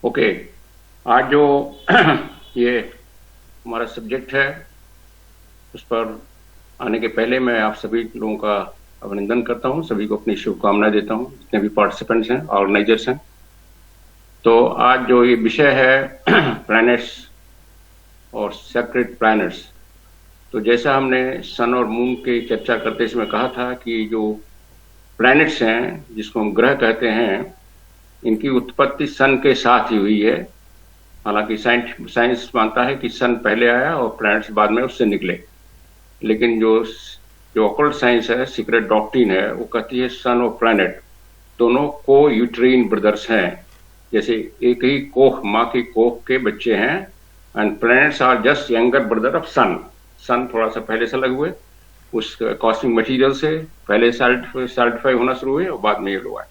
Okay. आज जो ये हमारा सब्जेक्ट है उस पर आने के पहले मैं आप सभी लोगों का अभिनंदन करता हूं, सभी को अपनी शुभकामनाएं देता हूं, जितने भी पार्टिसिपेंट्स हैं, ऑर्गेनाइजर्स हैं। तो आज जो ये विषय है प्लैनेट्स और सेक्रेट प्लैनेट्स, तो जैसा हमने सन और मून की चर्चा करते समय कहा था कि जो प्लैनेट्स हैं जिसको हम ग्रह कहते हैं, इनकी उत्पत्ति सन के साथ ही हुई है। हालांकि साइंस मानता है कि सन पहले आया और प्लैनेट्स बाद में उससे निकले, लेकिन जो जो ऑकल्ट साइंस है, सीक्रेट डॉक्ट्रिन है, वो कहती है सन और प्लैनेट दोनों को यूट्रीन ब्रदर्स हैं, जैसे एक ही कोख, माँ की कोख के बच्चे हैं। And planets are just younger brother of sun. Sun थोड़ा सा पहले से अलग हुए, उस कॉस्मिक मटीरियल से पहले सॉलिडिफाई होना शुरू हुए और बाद में ये लोग आए।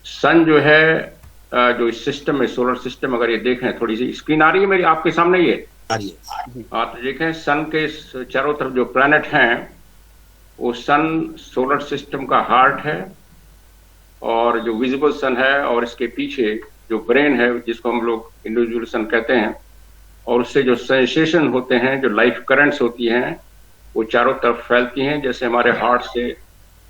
सन जो है, जो इस सिस्टम में, सोलर सिस्टम, अगर ये देखें, थोड़ी सी स्क्रीन आ रही है मेरी आपके सामने, ये हाँ, तो देखें सन के चारों तरफ जो प्लैनेट हैं, वो सन सोलर सिस्टम का हार्ट है, और जो विजिबल सन है, और इसके पीछे जो ब्रेन है जिसको हम लोग इंडिविजुअल सन कहते हैं, और उससे जो सेंसेशन होते हैं, जो लाइफ करंट्स होती हैं, वो चारों तरफ फैलती हैं। जैसे हमारे हार्ट से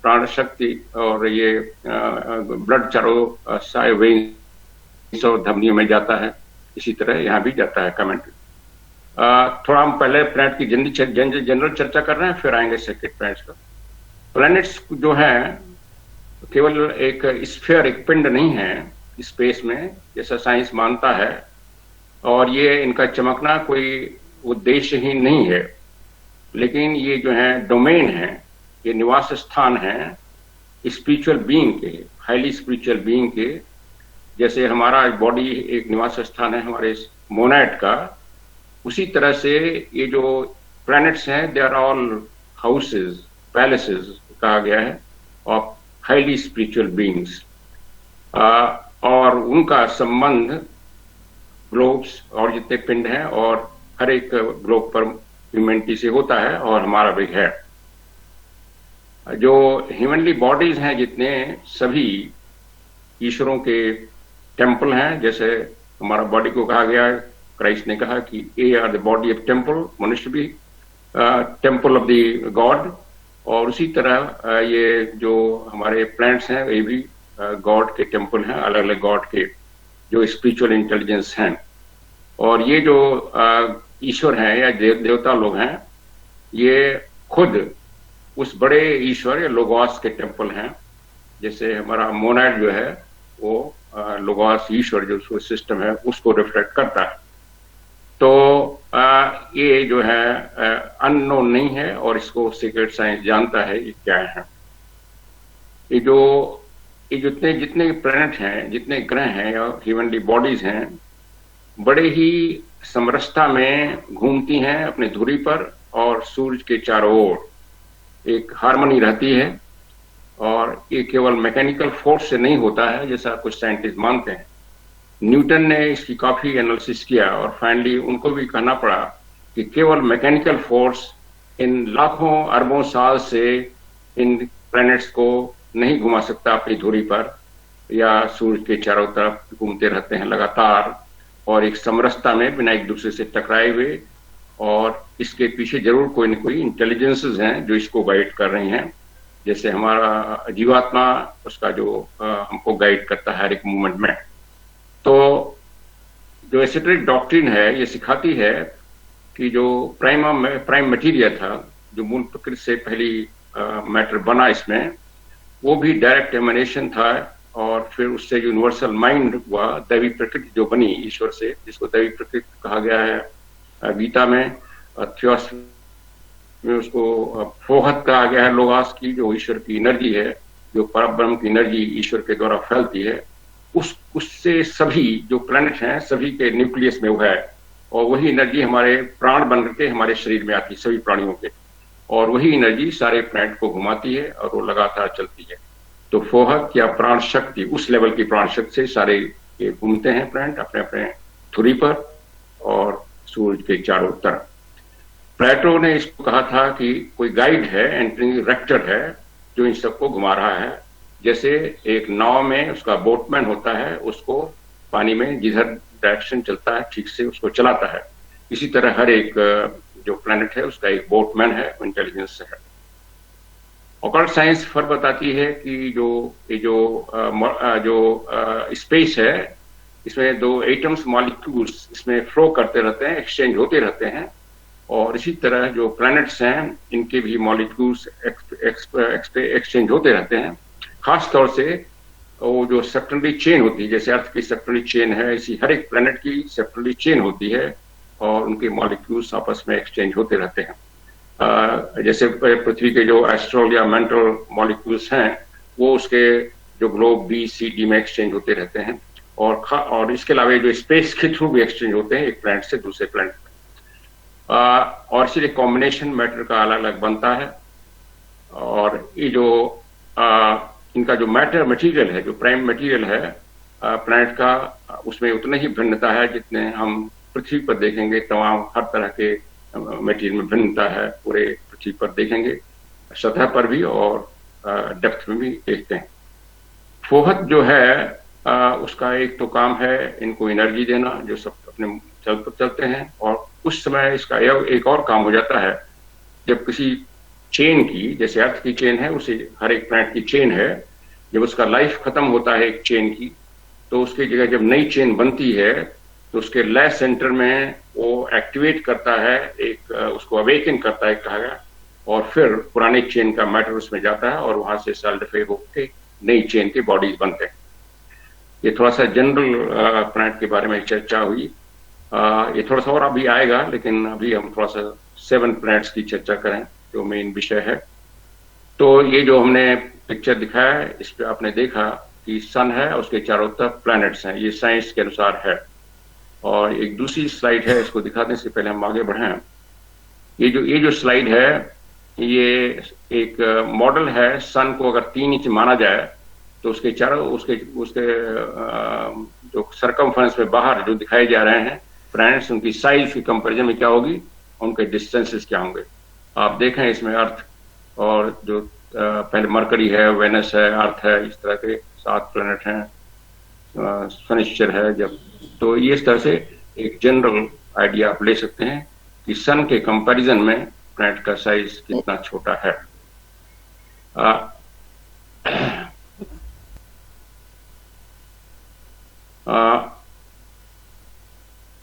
प्राण शक्ति और ये ब्लड चारों सारे वेन्स और धमनियों में जाता है, इसी तरह यहाँ भी जाता है कमेंट्री। थोड़ा हम पहले प्लैनेट की जनरल चर्चा कर रहे हैं, फिर आएंगे सेक्रेट प्लैनेट्स पर। प्लैनेट्स जो है केवल एक स्फीयर, एक पिंड नहीं है स्पेस में, जैसा साइंस मानता है, और ये इनका चमकना कोई उद्देश्यहीन नहीं है, लेकिन ये जो है डोमेन है, ये निवास स्थान है स्पिरिचुअल बीइंग के, हाईली स्पिरिचुअल बीइंग के। जैसे हमारा बॉडी एक निवास स्थान है हमारे मोनाड का, उसी तरह से ये जो प्लैनेट्स हैं, they are all houses, palaces कहा गया है ऑफ हाईली स्पिरिचुअल बीइंग्स। और उनका संबंध ग्लोब्स और जितने पिंड हैं और हर एक ग्लोब पर ह्यूमैनिटी से होता है, और हमारा भी है। जो ह्यूमनली बॉडीज हैं जितने, सभी ईश्वरों के टेम्पल हैं। जैसे हमारा बॉडी को कहा गया है, क्राइस्ट ने कहा कि A R the body of temple, मनुष्य भी टेम्पल ऑफ द गॉड। और उसी तरह ये जो हमारे प्लैनेट्स हैं, ये भी गॉड के टेम्पल हैं, अलग अलग गॉड के जो स्पिरिचुअल इंटेलिजेंस हैं। और ये जो ईश्वर हैं या देवता लोग हैं, ये खुद उस बड़े ईश्वर या लोगोस के टेम्पल हैं। जैसे हमारा मोनाड जो है वो लोगोस ईश्वर जो सिस्टम है उसको रिफ्लेक्ट करता है। तो ये जो है अननोन नहीं है, और इसको सीक्रेट साइंस जानता है ये क्या है। ये जितने प्लैनेट हैं, जितने ग्रह हैं या ह्यूमनली बॉडीज हैं, बड़े ही समरसता में घूमती हैं अपने धुरी पर, और सूरज के चारों ओर एक हार्मनी रहती है। और ये केवल मैकेनिकल फोर्स से नहीं होता है जैसा कुछ साइंटिस्ट मानते हैं। न्यूटन ने इसकी काफी एनालिसिस किया, और फाइनली उनको भी कहना पड़ा कि केवल मैकेनिकल फोर्स इन लाखों अरबों साल से इन प्लैनेट्स को नहीं घुमा सकता अपनी धुरी पर, या सूरज के चारों तरफ घूमते रहते हैं लगातार, और एक समरसता में बिना एक दूसरे से टकराए हुए। और इसके पीछे जरूर कोई न कोई इंटेलिजेंसेस हैं जो इसको गाइड कर रही हैं। जैसे हमारा जीवात्मा, उसका जो हमको गाइड करता है हर एक मूवमेंट में। तो जो एसोटेरिक डॉक्ट्रिन है, ये सिखाती है कि जो प्राइम मटीरियल था, जो मूल प्रकृति से पहली मैटर बना इसमें, वो भी डायरेक्ट एमिनेशन था, और फिर उससे यूनिवर्सल माइंड हुआ, दैवी प्रकृति जो बनी ईश्वर से, जिसको दैवी प्रकृति कहा गया है गीता में। थियोस में उसको फोहत कहा गया है, लोगास की, जो ईश्वर की एनर्जी है, जो परब्रह्म की एनर्जी ईश्वर के द्वारा फैलती है। उससे सभी जो प्लैनेट हैं, सभी के न्यूक्लियस में वो है, और वही एनर्जी हमारे प्राण बन के हमारे शरीर में आती है, सभी प्राणियों के, और वही एनर्जी सारे प्लैनेट को घुमाती है, और वो लगातार चलती है। तो फोहत या प्राण शक्ति, उस लेवल की प्राण शक्ति से सारे ये घूमते हैं प्लैनेट अपने अपने धुरी पर और सूरज के चारों तरफ। प्लेटो ने इसको कहा था कि कोई गाइड है, एंट्रिंग रेक्टर है, जो इन सबको घुमा रहा है। जैसे एक नाव में उसका बोटमैन होता है, उसको पानी में जिधर डायरेक्शन चलता है ठीक से उसको चलाता है। इसी तरह हर एक जो प्लैनेट है उसका एक बोटमैन है, इंटेलिजेंस है। ऑकल्ट साइंस फर्क बताती है कि जो स्पेस है इसमें दो एटम्स मॉलिक्यूल्स इसमें फ्लो करते रहते हैं, एक्सचेंज होते रहते हैं, और इसी तरह जो प्लैनेट्स हैं इनके भी मॉलिक्यूल्स एक्सचेंज होते रहते हैं। खास तौर से वो जो सेप्टेनरी चेन होती है, जैसे अर्थ की सेप्टेनरी चेन है, इसी हर एक प्लैनेट की सेप्टेनरी चेन होती है और उनके मॉलिक्यूल्स आपस में एक्सचेंज होते रहते हैं। जैसे पृथ्वी के जो एस्ट्रल या मेंटल मॉलिक्यूल्स हैं वो उसके जो ग्लोब बी सी डी में एक्सचेंज होते रहते हैं, और इसके अलावा जो स्पेस के थ्रू भी एक्सचेंज होते हैं एक प्लैनेट से दूसरे प्लैनेट में। और इसलिए कॉम्बिनेशन मैटर का अलग अलग बनता है। और ये जो इनका जो मैटर मटेरियल है, जो प्राइम मटेरियल है प्लैनेट का, उसमें उतना ही भिन्नता है जितने हम पृथ्वी पर देखेंगे। तमाम हर तरह के मटेरियल में भिन्नता है, पूरे पृथ्वी पर देखेंगे, सतह पर भी और डेप्थ में भी देखते हैं। फोहत जो है उसका एक तो काम है इनको एनर्जी देना, जो सब अपने चलते हैं, और उस समय इसका एक और काम हो जाता है जब किसी चेन की, जैसे अर्थ की चेन है उसे हर एक प्लैनेट की चेन है, जब उसका लाइफ खत्म होता है एक चेन की, तो उसकी जगह जब नई चेन बनती है तो उसके लैस सेंटर में वो एक्टिवेट करता है, एक उसको अवेकन करता है कहा गया, और फिर पुराने चेन का मैटर उसमें जाता है और वहां से सॉलिडिफाई होकर नई चेन के बॉडीज बनते हैं। ये थोड़ा सा जनरल प्लैनेट के बारे में चर्चा हुई। ये थोड़ा सा और अभी आएगा, लेकिन अभी हम थोड़ा सा 7 प्लैनेट्स की चर्चा करें जो मेन विषय है। तो ये जो हमने पिक्चर दिखाया है इस पे आपने देखा कि सन है, उसके चारों तरफ प्लैनेट्स हैं, ये साइंस के अनुसार है। और एक दूसरी स्लाइड है, इसको दिखाने से पहले हम आगे बढ़ें। ये जो स्लाइड है ये एक मॉडल है। सन को अगर 3 इंच माना जाए तो उसके चारों उसके जो सरकमफ्रेंस में बाहर जो दिखाए जा रहे हैं प्लैनेट्स, उनकी साइज की कंपैरिजन में क्या होगी, उनके डिस्टेंसेस क्या होंगे। आप देखें इसमें अर्थ और जो पहले मरकरी है, वेनस है, अर्थ है, इस तरह के 7 प्लैनेट हैं, शनिश्चर है। जब तो ये इस तरह से एक जनरल आइडिया आप ले सकते हैं कि सन के कंपैरिजन में प्लैनेट का साइज कितना छोटा है।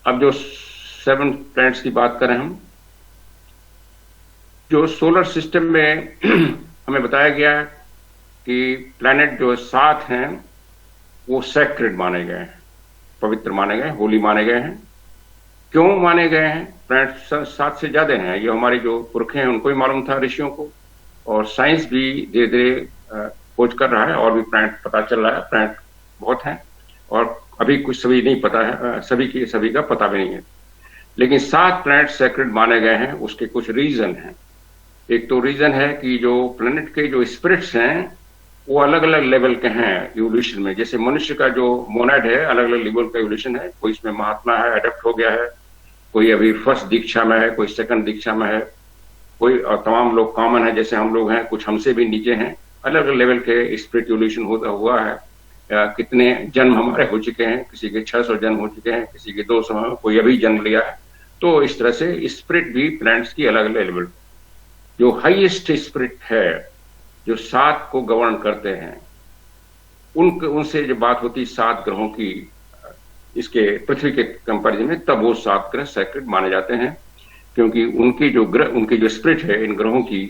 अब जो 7 प्लैनेट्स की बात करें हम, जो सोलर सिस्टम में हमें बताया गया है कि प्लैनेट जो 7 हैं वो सैक्रेड माने गए हैं, पवित्र माने गए, होली माने गए हैं। क्यों माने गए हैं? प्लैनेट 7 से ज्यादा हैं, ये हमारे जो पुरखे हैं उनको भी मालूम था, ऋषियों को, और साइंस भी धीरे धीरे खोज कर रहा है और भी प्लैनेट पता चल रहा है। प्लैनेट बहुत हैं और अभी कुछ सभी नहीं पता है, सभी का पता भी नहीं है, लेकिन 7 प्लैनेट सैक्रेड माने गए हैं। उसके कुछ रीजन हैं। एक तो रीजन है कि जो प्लैनेट के जो स्पिरिट्स हैं वो अलग अलग लेवल के हैं इवोल्यूशन में। जैसे मनुष्य का जो मोनाड है अलग अलग लेवल का इवोल्यूशन है, कोई इसमें महात्मा है, अडेप्ट हो गया है, कोई अभी फर्स्ट दीक्षा में है, कोई सेकंड दीक्षा में है, कोई, और तमाम लोग कॉमन है जैसे हम लोग हैं, कुछ हमसे भी नीचे हैं। अलग अलग लेवल के स्पिरिट इवोल्यूशन हुआ है। कितने जन्म हमारे हो चुके हैं, किसी के 600 जन्म हो चुके हैं, किसी के 200, कोई अभी जन्म लिया है। तो इस तरह से स्पिरिट भी प्लैनेट्स की अलग अलग लेवल। जो हाईएस्ट स्पिरिट है जो 7 को गवर्न करते हैं, उनसे जो बात होती 7 ग्रहों की, इसके पृथ्वी के कंपैरिजन में, तब वो 7 ग्रह सैक्रेड माने जाते हैं, क्योंकि उनकी जो स्पिरिट है इन ग्रहों की,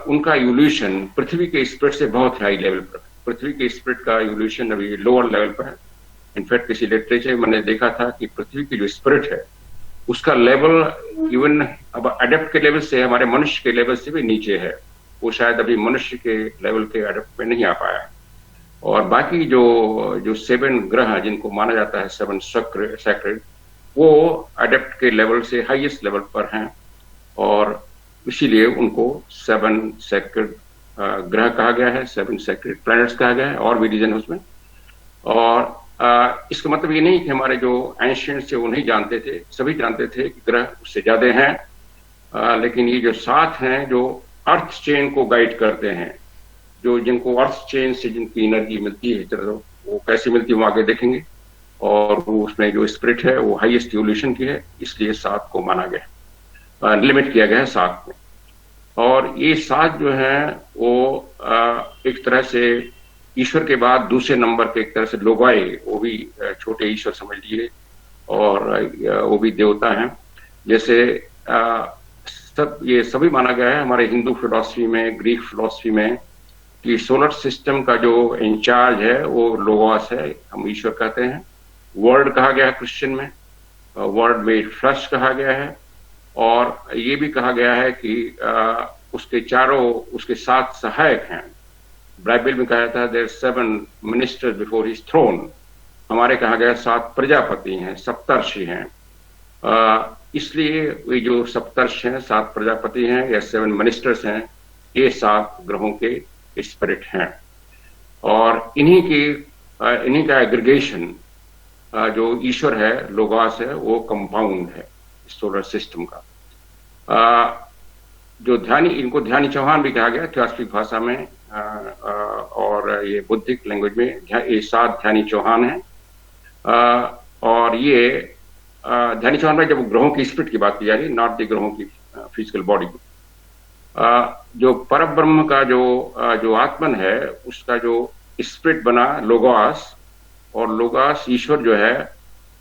उनका इवोल्यूशन पृथ्वी के स्पिरिट से बहुत हाई लेवल पर। पृथ्वी के स्पिरिट का इवोल्यूशन अभी लोअर लेवल पर है। इनफैक्ट किसी लिटरेचर में मैंने देखा था कि पृथ्वी की जो स्पिरिट है उसका लेवल इवन अब अडेप्ट के लेवल से, हमारे मनुष्य के लेवल से भी नीचे है। वो शायद अभी मनुष्य के लेवल के अडेप्ट में नहीं आ पाया। और बाकी जो 7 ग्रह जिनको माना जाता है 7 सैक्रेड, वो अडेप्ट के लेवल से हाईएस्ट लेवल पर हैं, और इसीलिए उनको 7 सैक्रेड ग्रह कहा गया है, 7 सैक्रेड प्लैनेट्स कहा गया है। और भी रीजन है उसमें। और इसका मतलब ये नहीं कि हमारे जो एंशिएंट्स थे वो नहीं जानते थे, सभी जानते थे कि ग्रह उससे ज्यादा हैं। लेकिन ये जो 7 हैं जो अर्थ चेन को गाइड करते हैं, जिनको अर्थ चेन से जिनकी एनर्जी मिलती है, वो कैसे मिलती है वो आगे देखेंगे। और वो उसमें जो स्पिरिट है वो हाईएस्ट इवोल्यूशन की है, इसलिए 7 को माना गया, लिमिट किया गया है 7 में। और ये 7 जो है वो एक तरह से ईश्वर के बाद दूसरे नंबर पे एक तरह से लोगाए, वो भी छोटे ईश्वर समझ लीजिए, और वो भी देवता हैं। जैसे सब ये सभी माना गया है हमारे हिंदू फिलॉसफी में, ग्रीक फिलॉसफी में, कि सोलर सिस्टम का जो इंचार्ज है वो लोगोस है, हम ईश्वर कहते हैं। वर्ड कहा गया है क्रिश्चियन में, वर्ड में फ्लश कहा गया है, और ये भी कहा गया है कि उसके चारों, उसके 7 सहायक हैं। बाइबल में कहा जाता है there 7 ministers before his throne, हमारे कहा गया 7 प्रजापति हैं, सप्तर्षि हैं। इसलिए ये जो सप्तर्षि हैं, 7 प्रजापति हैं या 7 मिनिस्टर्स हैं, ये 7 ग्रहों के स्पिरिट हैं। और इन्हीं का एग्रीगेशन जो ईश्वर है, लोगोस है, वो कंपाउंड है सोलर सिस्टम का। जो ध्यानी, इनको ध्यानी चौहान भी कहा गया थियोसॉफिक भाषा में, और ये बुद्धिक लैंग्वेज में ये 7 ध्यानी चौहान है। और ये ध्यानी चौहान में जब ग्रहों की स्पिरिट की बात की जा रही है, नॉट द ग्रहों की फिजिकल बॉडी की, जो परब्रह्म का जो आत्मन है, उसका जो स्पिरिट बना लोगोस, और लोगोस ईश्वर जो है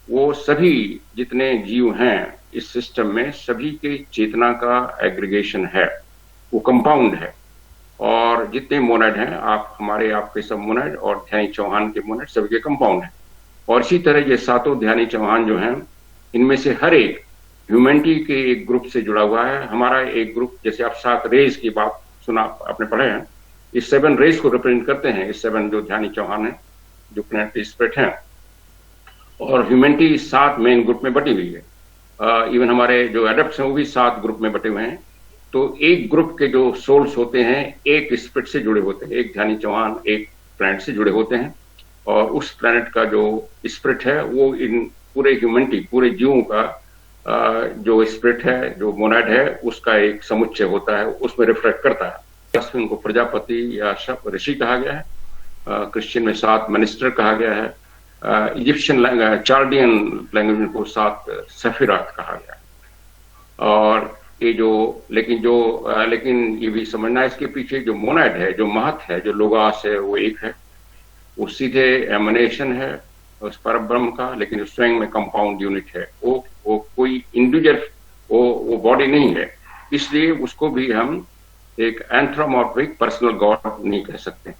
वो सभी जितने जीव हैं इस सिस्टम में, सभी के चेतना का एग्रीगेशन है, वो कंपाउंड है। और जितने मोनेड हैं, आपके सब मोनेड और ध्यानी चौहान के मोनेड सभी के कंपाउंड हैं। और इसी तरह ये 7 ध्यानी चौहान जो हैं, इनमें से हर एक ह्यूमैनिटी के एक ग्रुप से जुड़ा हुआ है। हमारा एक ग्रुप, जैसे आप 7 रेस की बात सुना, आपने पढ़े हैं, इस 7 रेस को रिप्रेजेंट करते हैं, इस 7 जो ध्यानी चौहान है, जो प्लैनेटरी स्पिरिट हैं। और ह्यूमैनिटी 7 मेन ग्रुप में बटी हुई है। इवन हमारे जो एडप्ट्स हैं वो भी 7 ग्रुप में बटे हुए हैं। तो एक ग्रुप के जो सोल्स होते हैं, एक स्पिरिट से जुड़े होते हैं, एक ध्यानी चौहान एक प्लैनेट से जुड़े होते हैं, और उस प्लैनेट का जो स्पिरिट है वो इन पूरे ह्यूमैनिटी, पूरे जीवों का जो स्पिरिट है, जो मोनाड है, उसका एक समुच्चय होता है, उसमें रिफ्लेक्ट करता है। उनको प्रजापति या ऋषि कहा गया है, क्रिश्चियन में 7 मिनिस्टर कहा गया है, इजिप्शियन चार्डियन लैंग्वेज में को 7 सफिरात कहा गया है। और ये लेकिन ये भी समझना है, इसके पीछे जो मोनाड है, जो महत है, जो लोगास है, वो एक है, वो सीधे एमनेशन है उस परब्रह्म का, लेकिन स्वयं में कंपाउंड यूनिट है। वो कोई इंडिविजुअल वो बॉडी नहीं है, इसलिए उसको भी हम एक एंथ्रोमॉर्फिक पर्सनल गॉड नहीं कह सकते।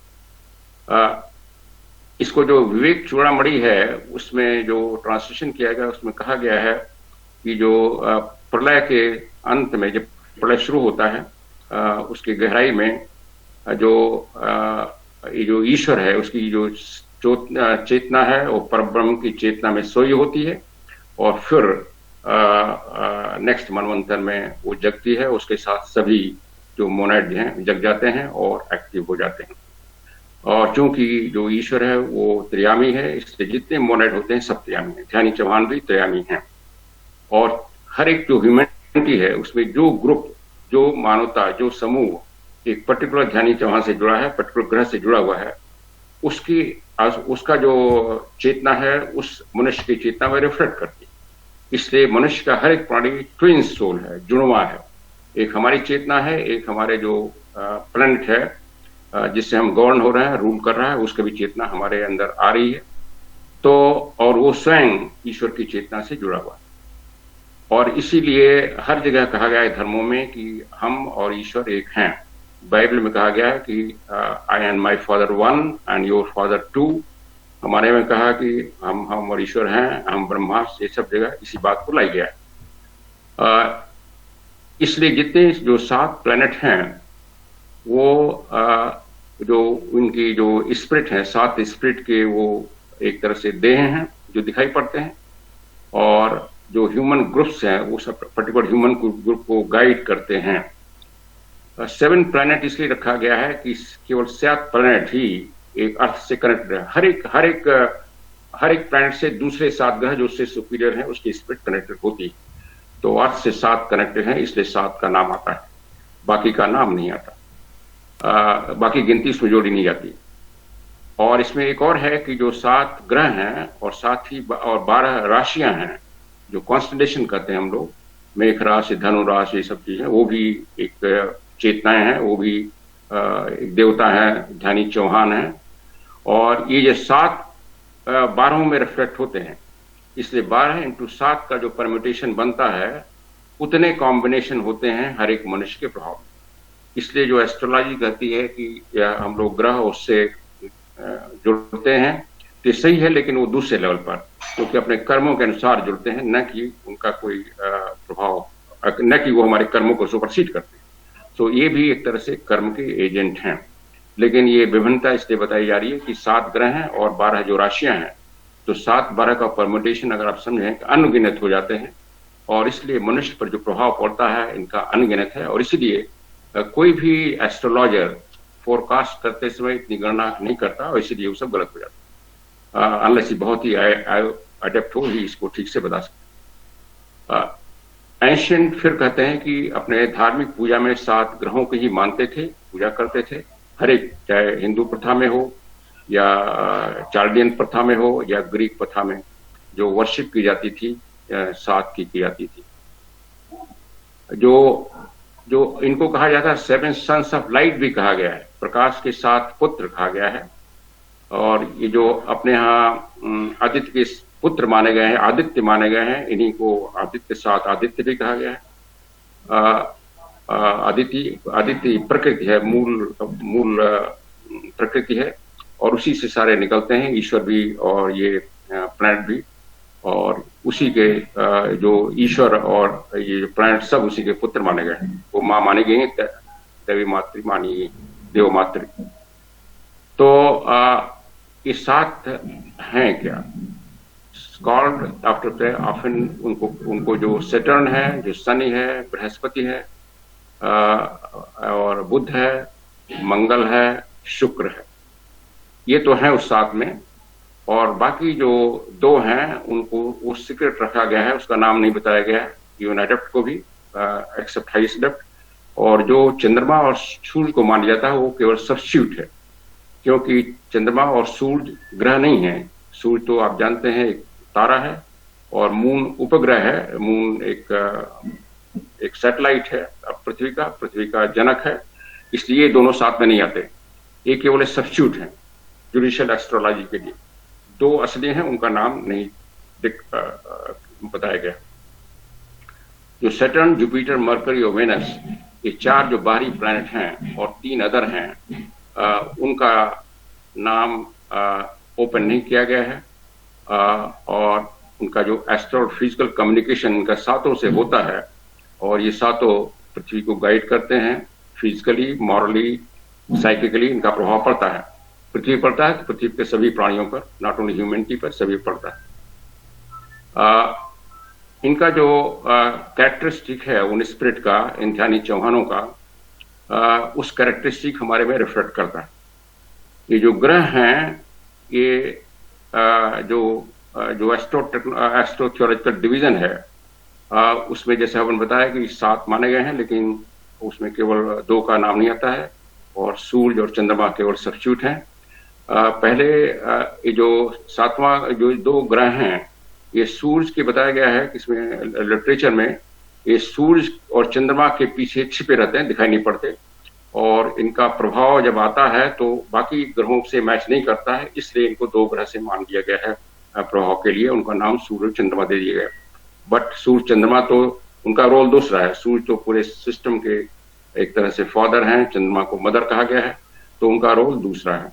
इसको जो विवेक चूड़ामणि है उसमें जो ट्रांसलेशन किया गया, उसमें कहा गया है कि जो प्रलय के अंत में, जब प्रलय शुरू होता है, उसकी गहराई में ये जो ईश्वर है, उसकी जो चेतना है, वो परब्रह्म की चेतना में सोई होती है, और फिर नेक्स्ट मनवंतर में वो जगती है, उसके साथ सभी जो मोनाड हैं जग जाते हैं और एक्टिव हो जाते हैं। और चूंकि जो ईश्वर है वो त्रियामी है, इसलिए जितने मोनाड होते हैं सब त्रियामी हैं। ध्यानी चौहान भी त्रियामी हैं। और हर एक जो ह्यूमैनिटी है, उसमें जो ग्रुप, जो मानवता, जो समूह एक पर्टिकुलर ध्यानी चौहान से जुड़ा है, पर्टिकुलर ग्रह से जुड़ा हुआ है, उसका जो चेतना है उस मनुष्य की चेतना में रिफ्लेक्ट करती है। इसलिए मनुष्य का हर एक प्राणी ट्विन सोल है, जुड़वा है। एक हमारी चेतना है, एक हमारे जो प्लैनेट है जिससे हम गवर्न हो रहे हैं, रूल कर रहा है, उसकी भी चेतना हमारे अंदर आ रही है। तो और वो स्वयं ईश्वर की चेतना से जुड़ा हुआ है। और इसीलिए हर जगह कहा गया है धर्मों में कि हम और ईश्वर एक हैं। बाइबल में कहा गया है कि I and my father one and your father two. हमारे में कहा कि हम और ईश्वर हैं, हम ब्रह्मा, ये सब जगह इसी बात को लाई गया है। इसलिए जितने जो 7 प्लैनेट हैं वो जो उनकी जो स्पिरिट है, 7 स्पिरिट के वो एक तरह से देह हैं जो दिखाई पड़ते हैं, और जो ह्यूमन ग्रुप्स हैं वो सब पर्टिकुलर ह्यूमन ग्रुप को गाइड करते हैं। 7 प्लैनेट इसलिए रखा गया है कि केवल 7 प्लैनेट ही एक अर्थ से कनेक्टेड है। हर एक प्लैनेट से दूसरे 7 ग्रह जो उससे सुपीरियर है उसकी स्पिरिट कनेक्टेड होती है। तो अर्थ से 7 कनेक्टेड है, इसलिए 7 का नाम आता है, बाकी का नाम नहीं आता। बाकी गिनती उसमें जोड़ी नहीं जाती। और इसमें एक और है कि जो 7 ग्रह हैं और साथ ही और 12 राशियां हैं, जो कॉन्स्टलेशन कहते हैं हम लोग, मेघ राशि, धनु राशि, ये सब चीजें, वो भी एक चेतनाएं हैं, वो भी एक देवता है, ध्यानी चौहान है। और ये जो 7 12 में रिफ्लेक्ट होते हैं, इसलिए 12 इंटू 7 का जो परम्यूटेशन बनता है उतने कॉम्बिनेशन होते हैं हर एक मनुष्य के प्रभाव में। इसलिए जो एस्ट्रोलॉजी कहती है कि हम लोग ग्रह उससे जुड़ते हैं, तो सही है, लेकिन वो दूसरे लेवल पर, क्योंकि अपने कर्मों के अनुसार जुड़ते हैं, न कि उनका कोई प्रभाव, न कि वो हमारे कर्मों को सुपरसीड करते हैं। तो ये भी एक तरह से कर्म के एजेंट हैं। लेकिन ये विभिन्नता इसलिए बताई जा रही है कि 7 ग्रह हैं और 12 जो राशियां हैं, तो 7-12 का परम्यूटेशन अगर आप समझें अनगिनत हो जाते हैं, और इसलिए मनुष्य पर जो प्रभाव पड़ता है इनका अनगिनत है। और इसलिए कोई भी एस्ट्रोलॉजर फोरकास्ट करते समय इतनी गणना नहीं करता, और इसलिए वो सब गलत हो जाता है। अनलेस ही बहुत ही अडेप्ट हो ही इसको ठीक से बता सकते। एंशिएंट फिर कहते हैं कि अपने धार्मिक पूजा में 7 ग्रहों को ही मानते थे, पूजा करते थे, हर एक, चाहे हिंदू प्रथा में हो या चार्डियन प्रथा में हो या ग्रीक प्रथा में, जो वर्शिप की जाती थी 7 की जाती थी। जो इनको कहा जाता है 7 सन्स ऑफ लाइट भी कहा गया है, प्रकाश के 7 पुत्र कहा गया है। और ये जो अपने यहाँ आदित्य के पुत्र माने गए हैं, आदित्य माने गए हैं, इन्हीं को आदित्य 7 आदित्य भी कहा गया है। आदित्य प्रकृति है, मूल प्रकृति है, और उसी से सारे निकलते हैं, ईश्वर भी और ये प्लैनेट भी, और उसी के जो ईश्वर और ये जो प्लैनेट सब उसी के पुत्र माने गए हैं। वो माँ माने गए हैं, देवी मातृ मानी, देव मातृ। तो ये 7 हैं क्या, कॉल्ड आफ्टर ऑफन, उनको जो सैटर्न है, जो शनि है, बृहस्पति है, और बुध है, मंगल है, शुक्र है, ये तो है उस 7 में। और बाकी जो 2 हैं उनको वो सीक्रेट रखा गया है, उसका नाम नहीं बताया गया है, इवन एडेप्ट को भी, एक्सेप्ट हाईएस्ट एडेप्ट। और जो चंद्रमा और सूर्य को माना जाता है वो केवल सब्स्टिट्यूट है, क्योंकि चंद्रमा और सूर्य ग्रह नहीं है। सूर्य तो आप जानते हैं एक तारा है, और मून उपग्रह है। मून एक सैटेलाइट है पृथ्वी का जनक है, इसलिए दोनों साथ में नहीं आते, ये केवल सब्स्टिट्यूट है जुडिशियल एस्ट्रोलॉजी के लिए। 2 असली हैं, उनका नाम नहीं बताया गया। जो सैटर्न, जुपिटर, मरकरी और वेनस, ये 4 जो बाहरी प्लैनेट हैं और 3 अदर हैं, उनका नाम ओपन नहीं किया गया है। और उनका जो एस्ट्रोफिजिकल कम्युनिकेशन इनका 7 से होता है, और ये 7 पृथ्वी को गाइड करते हैं, फिजिकली, मॉरली, साइकिकली इनका प्रभाव पड़ता है। पृथ्वी पड़ता है तो पृथ्वी के सभी प्राणियों पर, नॉट ओनली ह्यूमैनिटी पर, सभी पड़ता है। इनका जो कैरेक्टरिस्टिक है उन स्पिरिट का, इन ध्यानी चौहानों का, उस कैरेक्टरिस्टिक हमारे में रिफ्लेक्ट करता है। ये जो ग्रह हैं, ये जो एस्ट्रोथ्योलॉजिकल डिवीजन है, उसमें जैसे हमने बताया कि 7 माने गए हैं, लेकिन उसमें केवल 2 का नाम नहीं आता है, और सूर्य और चंद्रमा केवल सब्स्टिट्यूट हैं। पहले ये जो 7वां जो 2 ग्रह हैं, ये सूर्य के बताया गया है कि इसमें लिटरेचर में ये सूर्य और चंद्रमा के पीछे छिपे रहते हैं, दिखाई नहीं पड़ते, और इनका प्रभाव जब आता है तो बाकी ग्रहों से मैच नहीं करता है, इसलिए इनको 2 ग्रह से मान लिया गया है प्रभाव के लिए। उनका नाम सूर्य और चंद्रमा दे दिया गया। बट सूर्य चंद्रमा तो उनका रोल दूसरा है। सूर्य तो पूरे सिस्टम के एक तरह से फादर हैं, चंद्रमा को मदर कहा गया है, तो उनका रोल दूसरा है।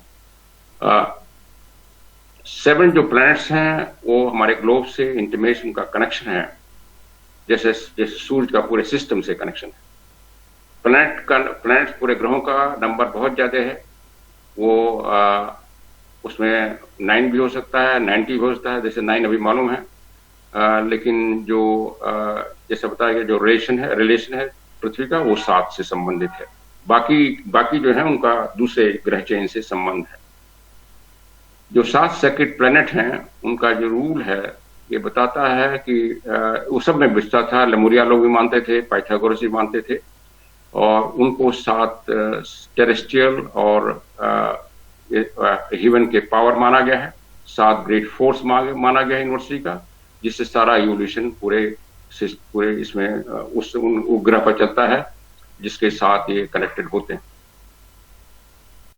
7 जो प्लैनेट्स हैं वो हमारे ग्लोब से इंटीमेट उनका कनेक्शन है, जैसे सूर्य का पूरे सिस्टम से कनेक्शन है। प्लैनेट्स पूरे ग्रहों का नंबर बहुत ज्यादा है, वो उसमें 9 भी हो सकता है, 90 भी हो सकता है, जैसे 9 अभी मालूम है। लेकिन जो जैसे बताया गया जो रिलेशन है पृथ्वी का, वो 7 से संबंधित है। बाकी जो है उनका दूसरे ग्रह चयन से संबंध है। जो 7 सेक्रेड प्लैनेट हैं, उनका जो रूल है ये बताता है कि वो सब में बिछता था। लेमुरिया लोग भी मानते थे, पाइथागोरस भी मानते थे, और उनको 7 टेरेस्ट्रियल और ह्यूमन के पावर माना गया है, 7 ग्रेट फोर्स माना गया है यूनिवर्सिटी का, जिससे सारा इवोल्यूशन पूरे इसमें उस उपग्रह पर चलता है, जिसके साथ ये कनेक्टेड होते हैं।